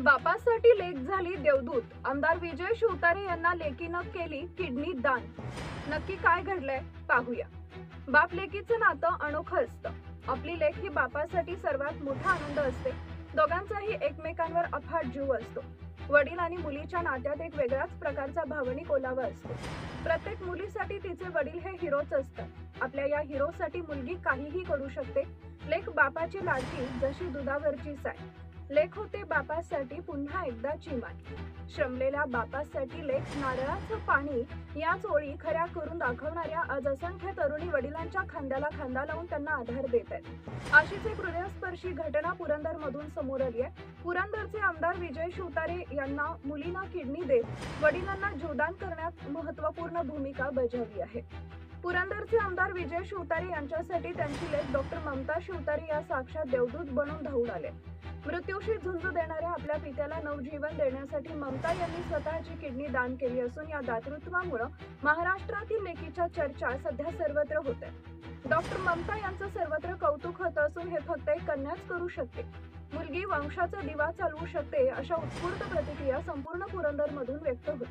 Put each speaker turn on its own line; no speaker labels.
बापासाठी लेक झाली देवदूत. आमदार विजय शिवतारे यांना लेकीनं केली किडनी दान. नक्की काय घडलंय पाहूया. बाप लेकीचं नातं अनोखं असतं. आपली लेक ही बापासाठी सर्वात मोठा आनंद असते. दोघांचाही एकमेकांवर अफाट जीव असतो. वडील आणि मुलीच्या नात्यात एक वेगळ्याच प्रकारचा भावनिक ओलावा असतो. प्रत्येक मुलीसाठी तिचे वडील हे हिरोच असतात. आपल्या या हिरोसाठी मुलगी काहीही करू शकते. लेक बापाची लाडकी जशी दुधावरची साय. लेक होते बापासाठी पुन्हा एकदाची माय. श्रमलेल्या बापासाठी लेक नारळाचं पाणी याच ओळी खऱ्या करून दाखवणाऱ्या आज असंख्य तरुणी वडिलांच्या खांद्याला खांदा लावून त्यांना आधार देत आहेत. अशीच एक हृदयस्पर्शी घटना पुरंदर मधून समोर आली आहे. पुरंदरचे आमदार विजय शिवतारे यांना मुलींना किडनी देत वडिलांना जीवदान करण्यात महत्त्वपूर्ण भूमिका बजावली आहे. पुरंदरचे आमदार विजय शिवतारे यांच्यासाठी त्यांची लेक डॉक्टर ममता शिवतारे या साक्षात देवदूत बनून धावून आले. मृत्यूशी झुंज देणाऱ्या आपल्या पित्याला नवजीवन देण्यासाठी ममता यांनी स्वतःची किडनी दान केली असून या दातृत्वामुळे महाराष्ट्रातील लेकीच्या चर्चा सध्या सर्वत्र होत आहे. डॉक्टर ममता यांचं सर्वत्र कौतुक होत असून हे फक्त एक कन्याच करू शकते. मुलगी वंशाचा दिवा चालवू शकते अशा उत्स्फूर्त प्रतिक्रिया संपूर्ण पुरंदर मधून व्यक्त होत